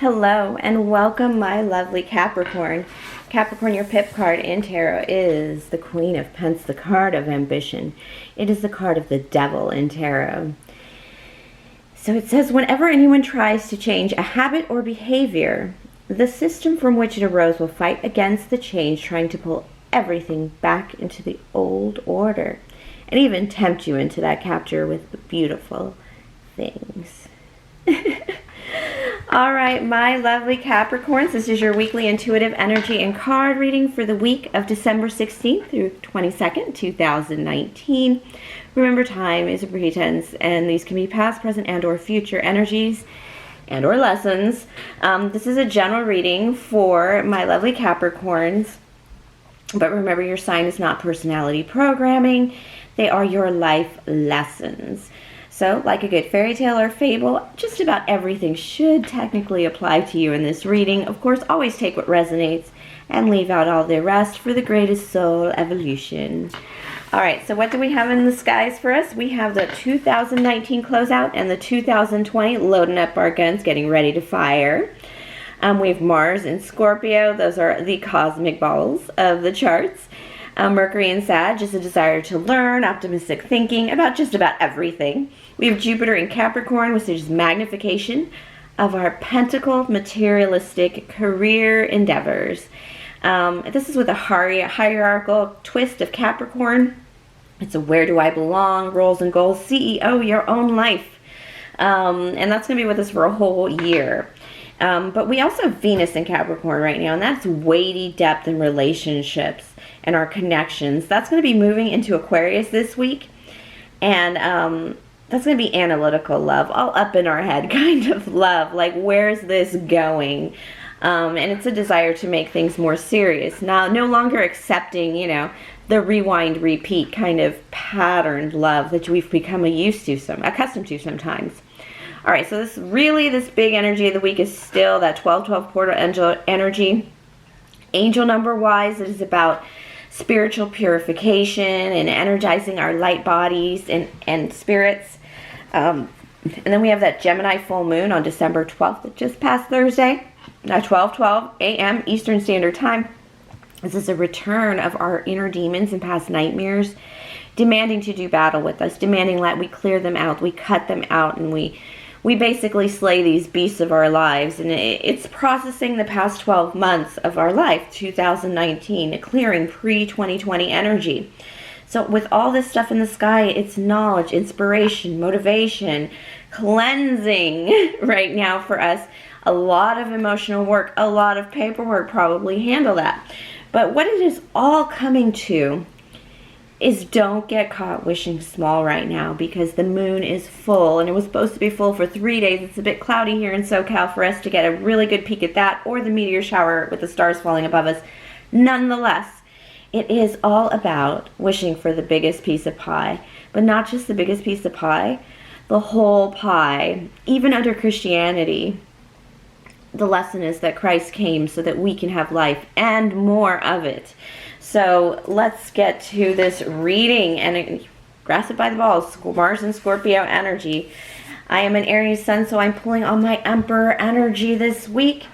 Hello and welcome, my lovely Capricorn. Capricorn, your pip card in tarot is the Queen of Pentacles, the card of ambition. It is the card of the devil in tarot. So it says, whenever anyone tries to change a habit or behavior, the system from which it arose will fight against the change, trying to pull everything back into the old order and even tempt you into that capture with beautiful things. All right, my lovely Capricorns, this is your weekly intuitive energy and card reading for the week of December 16th through 22nd, 2019. Remember, time is a pretense, and these can be past, present, and or future energies and or lessons. This is a general reading for my lovely Capricorns, but remember, your sign is not personality programming. They are your life lessons. So, like a good fairy tale or fable, just about everything should technically apply to you in this reading. Of course, always take what resonates and leave out all the rest for the greatest soul evolution. All right, so what do we have in the skies for us? We have the 2019 closeout and the 2020 loading up our guns, getting ready to fire. We have Mars in Scorpio. Those are the cosmic balls of the charts. Mercury in Sag is a desire to learn, optimistic thinking about just about everything. We have Jupiter in Capricorn, which is magnification of our pentacle materialistic career endeavors. This is with a hierarchical twist of Capricorn. It's a where do I belong, roles and goals, CEO, your own life. And that's going to be with us for a whole year. But we also have Venus in Capricorn right now, and that's weighty depth in relationships and our connections. That's going to be moving into Aquarius this week, and that's going to be analytical love, all up in our head kind of love, like where's this going? And it's a desire to make things more serious, no longer accepting, the rewind repeat kind of patterned love that we've become accustomed to sometimes. All right, so this big energy of the week is still that 12-12 portal angel energy. Angel number wise, it is about spiritual purification and energizing our light bodies and spirits. And then we have that Gemini full moon on December 12th, that just passed Thursday, 12:12 a.m. Eastern Standard Time. This is a return of our inner demons and past nightmares, demanding to do battle with us, demanding that we clear them out, we cut them out, and we basically slay these beasts of our lives. And it's processing the past 12 months of our life, 2019, clearing pre-2020 energy. So with all this stuff in the sky, it's knowledge, inspiration, motivation, cleansing right now for us. A lot of emotional work, a lot of paperwork probably handle that. But what it is all coming to is don't get caught wishing small right now, because the moon is full, and it was supposed to be full for 3 days. It's a bit cloudy here in SoCal for us to get a really good peek at that, or the meteor shower with the stars falling above us. Nonetheless, it is all about wishing for the biggest piece of pie, but not just the biggest piece of pie, the whole pie. Even under Christianity, the lesson is that Christ came so that we can have life and more of it. So let's get to this reading and grasp it by the balls. Mars and Scorpio energy. I am an Aries sun, so I'm pulling on my Emperor energy this week.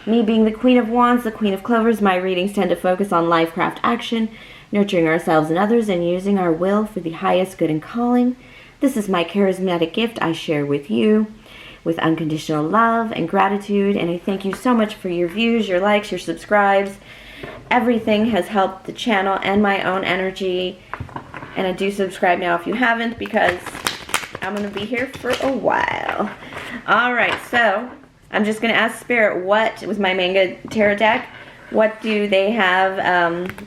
Me being the Queen of Wands, the Queen of Clovers, my readings tend to focus on life, craft, action, nurturing ourselves and others, and using our will for the highest good and calling. This is my charismatic gift I share with you with unconditional love and gratitude, and I thank you so much for your views, your likes, your subscribes. Everything has helped the channel and my own energy, and I do subscribe now if you haven't, because I'm going to be here for a while. All right, so I'm just going to ask Spirit, what was my manga tarot deck? What do they have?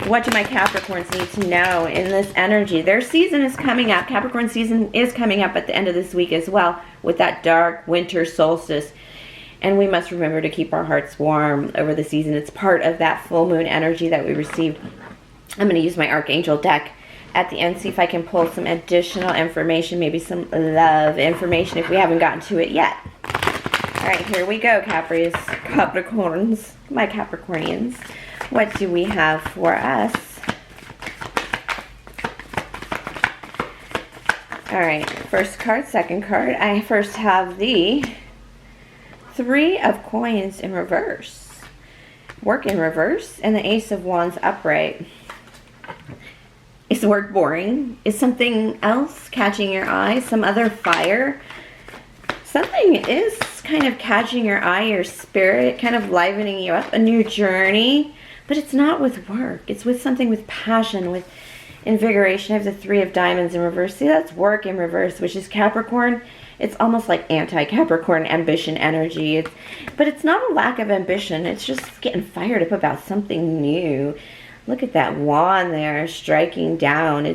What do my Capricorns need to know in this energy? Their season is coming up. Capricorn season is coming up at the end of this week as well, with that dark winter solstice. And we must remember to keep our hearts warm over the season. It's part of that full moon energy that we received. I'm going to use my Archangel deck at the end, see if I can pull some additional information, maybe some love information if we haven't gotten to it yet. All right, here we go, Capricorns, my Capricornians. What do we have for us? All right, first card, second card. I first have the Three of Coins in reverse. Work in reverse. And the Ace of Wands upright. Is work boring? Is something else catching your eye? Some other fire? Something is kind of catching your eye, your spirit, kind of livening you up. A new journey. But it's not with work. It's with something with passion, with invigoration. I have the Three of Diamonds in reverse. See, that's work in reverse, which is Capricorn. It's almost like anti-Capricorn ambition energy. But it's not a lack of ambition. It's just getting fired up about something new. Look at that wand there striking down.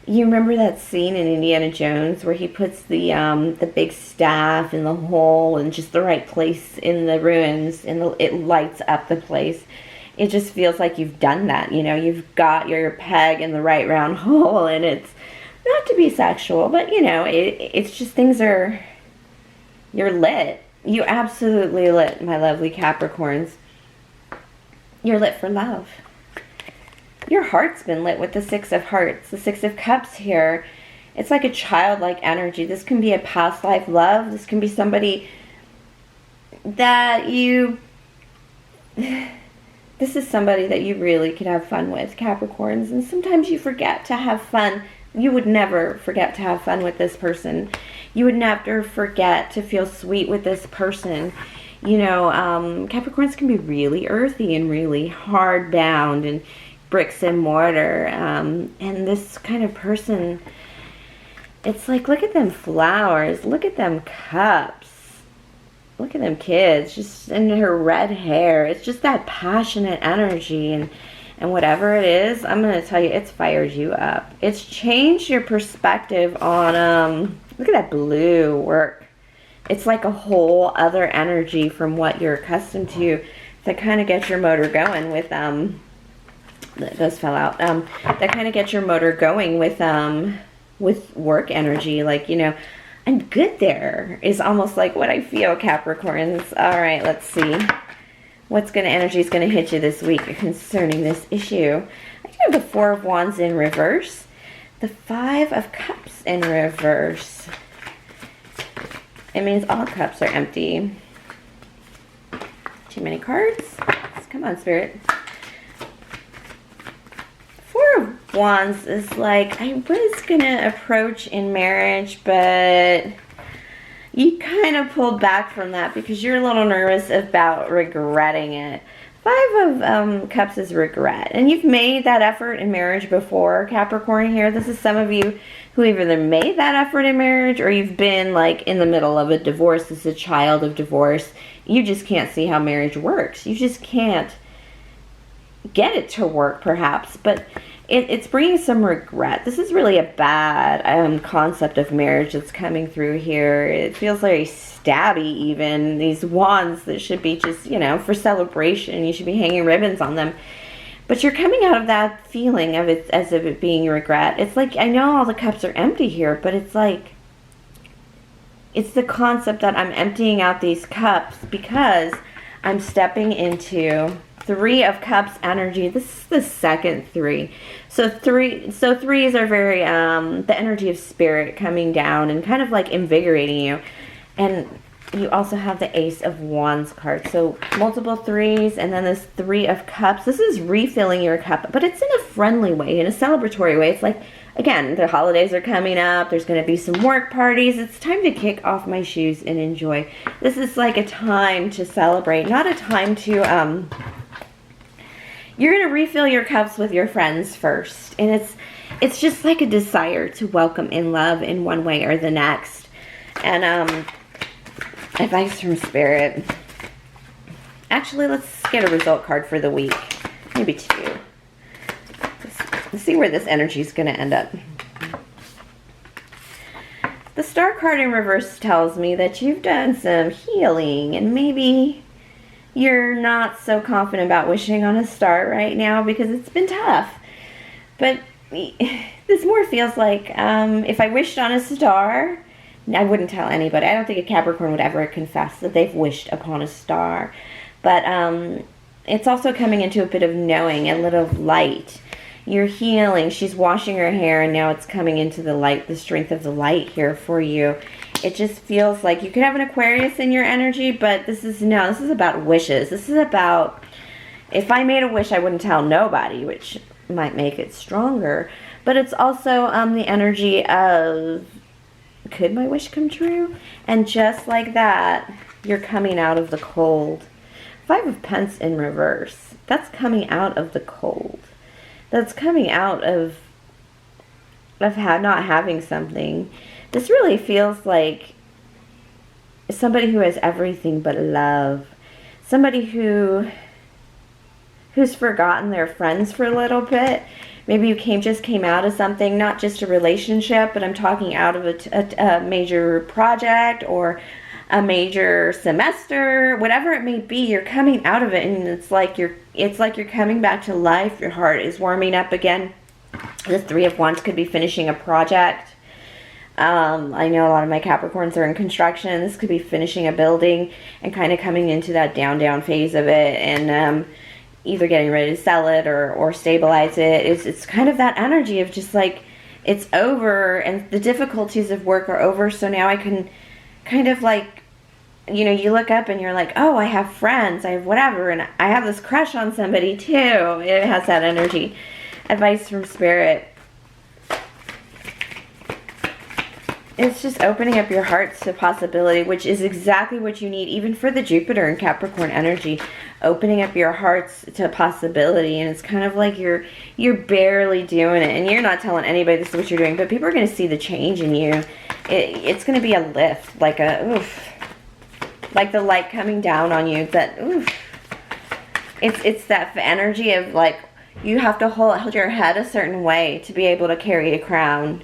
You remember that scene in Indiana Jones where he puts the big staff in the hole and just the right place in the ruins, and it lights up the place. It just feels like you've done that. You know, you've got your peg in the right round hole, and it's not to be sexual, but you know, it's just you're lit. You absolutely lit, my lovely Capricorns. You're lit for love. Your heart's been lit with the Six of Hearts. The Six of Cups here. It's like a childlike energy. This can be a past life love. This can be somebody that you... This is somebody that you really could have fun with, Capricorns. And sometimes you forget to have fun. You would never forget to have fun with this person. You would never forget to feel sweet with this person. You know, Capricorns can be really earthy and really hard bound and bricks and mortar. And this kind of person, it's like, look at them flowers. Look at them cups. Look at them kids. Just in her red hair. It's just that passionate energy. And whatever it is, I'm going to tell you, it's fired you up. It's changed your perspective on, look at that blue work. It's like a whole other energy from what you're accustomed to kind of gets your motor going with, those fell out, that kind of gets your motor going with work energy. Like, you know, I'm good there is almost like what I feel, Capricorns. All right, let's see. What energy is going to hit you this week concerning this issue? I do have the Four of Wands in reverse. The Five of Cups in reverse. It means all cups are empty. Too many cards? Come on, Spirit. Four of Wands is like, I was going to approach in marriage, but you kind of pulled back from that because you're a little nervous about regretting it. Five of Cups is regret. And you've made that effort in marriage before, Capricorn here. This is some of you who either made that effort in marriage or you've been like in the middle of a divorce. This is a child of divorce. You just can't see how marriage works. You just can't get it to work, perhaps. But it's bringing some regret. This is really a bad concept of marriage that's coming through here. It feels very stabby even. These wands that should be just, you know, for celebration. You should be hanging ribbons on them. But you're coming out of that feeling of it as if it being regret. It's like, I know all the cups are empty here, but it's like, it's the concept that I'm emptying out these cups because I'm stepping into Three of Cups energy. This is the second three. So threes are very, the energy of spirit coming down and kind of like invigorating you. And you also have the Ace of Wands card. So multiple threes and then this Three of Cups. This is refilling your cup, but it's in a friendly way, in a celebratory way. It's like, again, the holidays are coming up. There's going to be some work parties. It's time to kick off my shoes and enjoy. This is like a time to celebrate, not a time to, you're going to refill your cups with your friends first. And it's just like a desire to welcome in love in one way or the next. And advice from Spirit. Actually, let's get a result card for the week. Maybe two. Let's see where this energy is going to end up. The Star card in reverse tells me that you've done some healing and maybe you're not so confident about wishing on a star right now because it's been tough. But this more feels like if I wished on a star, I wouldn't tell anybody. I don't think a Capricorn would ever confess that they've wished upon a star. But it's also coming into a bit of knowing, a little light. You're healing. She's washing her hair and now it's coming into the light, the strength of the light here for you. It just feels like you could have an Aquarius in your energy, but this is about wishes. This is about, if I made a wish, I wouldn't tell nobody, which might make it stronger. But it's also the energy of, could my wish come true? And just like that, you're coming out of the cold. 5 of Pentacles in reverse. That's coming out of the cold. That's coming out of not having something. This really feels like somebody who has everything but love. Somebody who's forgotten their friends for a little bit. Maybe you just came out of something, not just a relationship, but I'm talking out of a major project or a major semester, whatever it may be. You're coming out of it, and it's like you're coming back to life. Your heart is warming up again. The 3 of Wands could be finishing a project. I know a lot of my Capricorns are in construction. This could be finishing a building and kind of coming into that down phase of it, and either getting ready to sell it or stabilize it. It's kind of that energy of just like, it's over and the difficulties of work are over, so now I can kind of like, you know, you look up and you're like, oh, I have friends, I have whatever, and I have this crush on somebody too. It has that energy. Advice from Spirit. It's just opening up your hearts to possibility, which is exactly what you need, even for the Jupiter and Capricorn energy. Opening up your hearts to possibility, and it's kind of like you're barely doing it, and you're not telling anybody this is what you're doing, but people are going to see the change in you. It's going to be a lift, like a oof, like the light coming down on you. That oof. It's that energy of like, you have to hold your head a certain way to be able to carry a crown.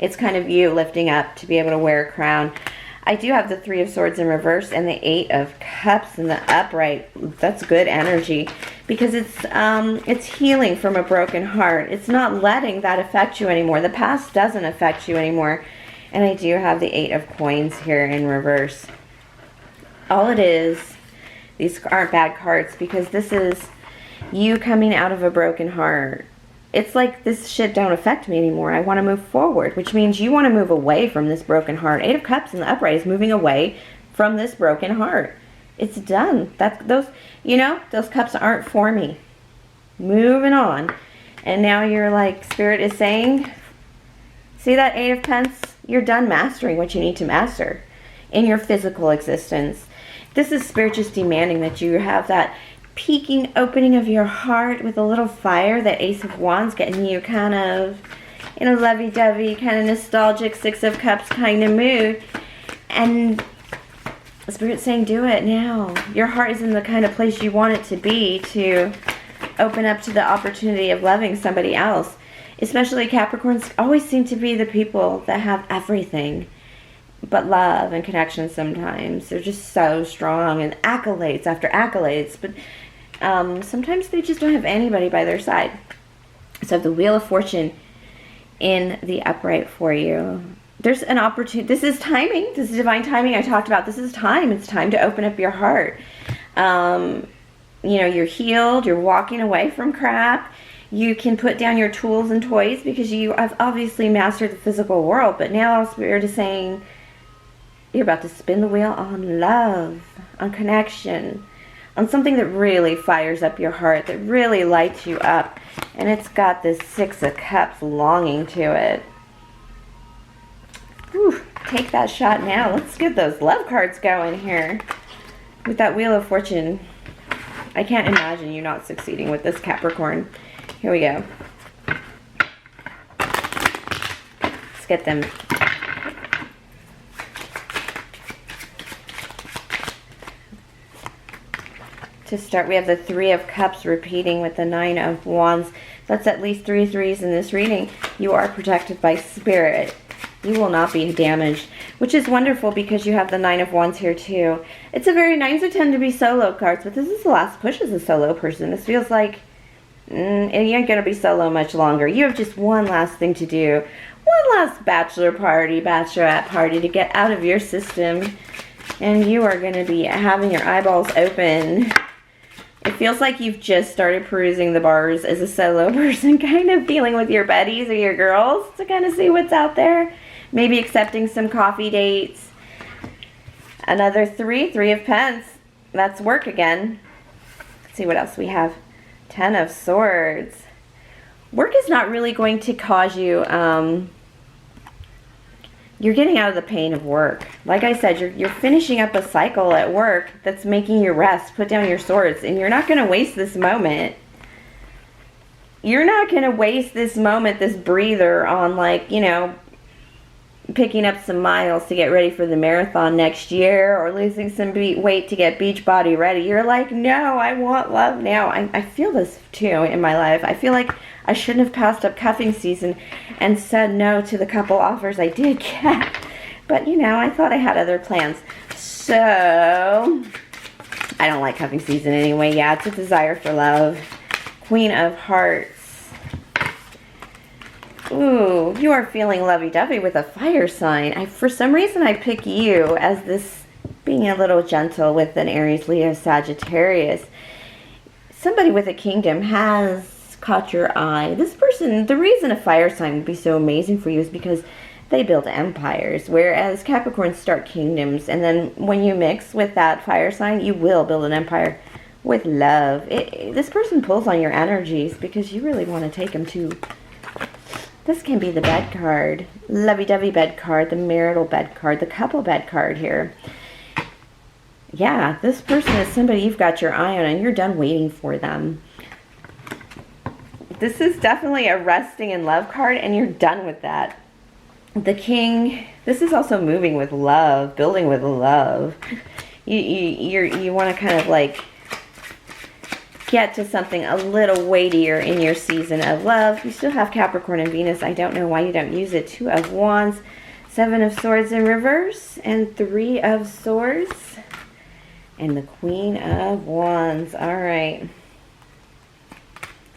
It's kind of you lifting up to be able to wear a crown. I do have the 3 of Swords in reverse and the 8 of Cups in the upright. That's good energy because it's healing from a broken heart. It's not letting that affect you anymore. The past doesn't affect you anymore. And I do have the 8 of Coins here in reverse. All it is, these aren't bad cards because this is you coming out of a broken heart. It's like, this shit don't affect me anymore. I want to move forward, which means you want to move away from this broken heart. 8 of Cups in the upright is moving away from this broken heart. It's done. Those cups aren't for me. Moving on. And now you're like, Spirit is saying, see that 8 of Pentacles? You're done mastering what you need to master in your physical existence. This is Spirit just demanding that you have that peaking opening of your heart with a little fire. That Ace of Wands getting you kind of in a lovey-dovey, kind of nostalgic 6 of Cups kind of mood. And the Spirit's saying, do it now. Your heart is in the kind of place you want it to be to open up to the opportunity of loving somebody else. Especially Capricorns always seem to be the people that have everything but love and connection sometimes. They're just so strong and accolades after accolades, but sometimes they just don't have anybody by their side. So the Wheel of Fortune in the upright for you. There's an opportunity. This is timing. This is divine timing I talked about. This is time. It's time to open up your heart. You're healed. You're walking away from crap. You can put down your tools and toys because you have obviously mastered the physical world, but now Spirit is saying, you're about to spin the wheel on love, on connection, on something that really fires up your heart, that really lights you up. And it's got this 6 of Cups longing to it. Whew, take that shot now. Let's get those love cards going here. With that Wheel of Fortune, I can't imagine you not succeeding with this Capricorn. Here we go. Let's get them. To start, we have the 3 of Cups repeating with the 9 of Wands. That's at least 3 threes in this reading. You are protected by Spirit. You will not be damaged, which is wonderful because you have the 9 of Wands here too. It's a very nice to tend to be solo cards, but this is the last push as a solo person. This feels like you ain't going to be solo much longer. You have just one last thing to do. One last bachelorette party to get out of your system. And you are going to be having your eyeballs open. It feels like you've just started perusing the bars as a solo person, kind of dealing with your buddies or your girls to kind of see what's out there. Maybe accepting some coffee dates. Another 3 of Pence. That's work again. Let's see what else we have. 10 of Swords. Work is not really going to cause you, you're getting out of the pain of work. Like I said, you're finishing up a cycle at work that's making you rest. Put down your swords, and you're not going to waste this moment. You're not going to waste this moment, this breather on, like, you know, picking up some miles to get ready for the marathon next year, or losing some weight to get beach body ready. You're like, no, I want love now. I feel this too in my life. I feel like I shouldn't have passed up cuffing season and said no to the couple offers I did get. But, you know, I thought I had other plans. So, I don't like cuffing season anyway. Yeah, it's a desire for love. Queen of Hearts. Ooh, you are feeling lovey-dovey with a fire sign. For some reason, I pick you as this being a little gentle with an Aries, Leo, Sagittarius. Somebody with a kingdom has caught your eye. This person, the reason a fire sign would be so amazing for you is because they build empires, whereas Capricorns start kingdoms. And then when you mix with that fire sign, you will build an empire with love. This person pulls on your energies because you really want to take them to... This can be the bed card, lovey-dovey bed card, the marital bed card, the couple bed card here. Yeah, this person is somebody you've got your eye on and you're done waiting for them. This is definitely a resting in love card, and you're done with that. The King, this is also moving with love, building with love. You want to kind of like get to something a little weightier in your season of love. You still have Capricorn and Venus. I don't know why you don't use it. 2 of Wands, 7 of Swords in reverse, and 3 of Swords, and the Queen of Wands. All right.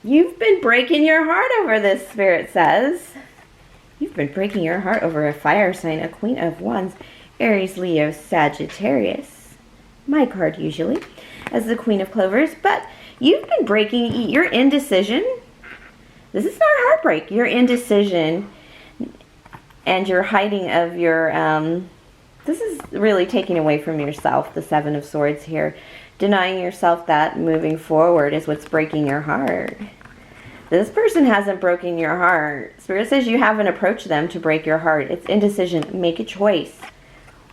You've been breaking your heart over this, Spirit says. You've been breaking your heart over a fire sign, a Queen of Wands, Aries, Leo, Sagittarius. My card usually as the Queen of Clovers, but you've been breaking your indecision. This is not heartbreak. Your indecision and your hiding of your, this is really taking away from yourself, the 7 of Swords here. Denying yourself that moving forward is what's breaking your heart. This person hasn't broken your heart. Spirit says you haven't approached them to break your heart. It's indecision. Make a choice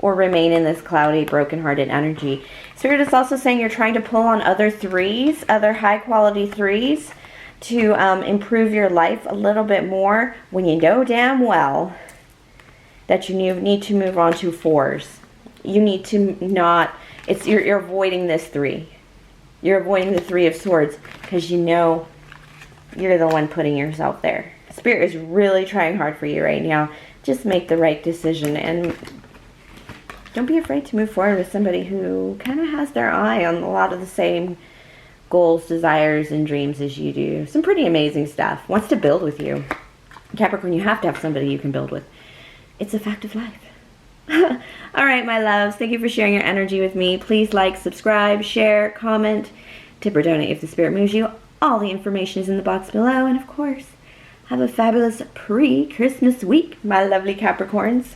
or remain in this cloudy, broken-hearted energy. Spirit is also saying you're trying to pull on other 3s, other high-quality 3s to improve your life a little bit more when you know damn well that you need to move on to 4s. You need to not... You're avoiding this 3. You're avoiding the 3 of Swords because you know you're the one putting yourself there. Spirit is really trying hard for you right now. Just make the right decision, and don't be afraid to move forward with somebody who kind of has their eye on a lot of the same goals, desires, and dreams as you do. Some pretty amazing stuff. Wants to build with you. Capricorn, you have to have somebody you can build with. It's a fact of life. All right, my loves, thank you for sharing your energy with me. Please like, subscribe, share, comment, tip or donate if the Spirit moves you. All the information is in the box below. And of course, have a fabulous pre-Christmas week, my lovely Capricorns.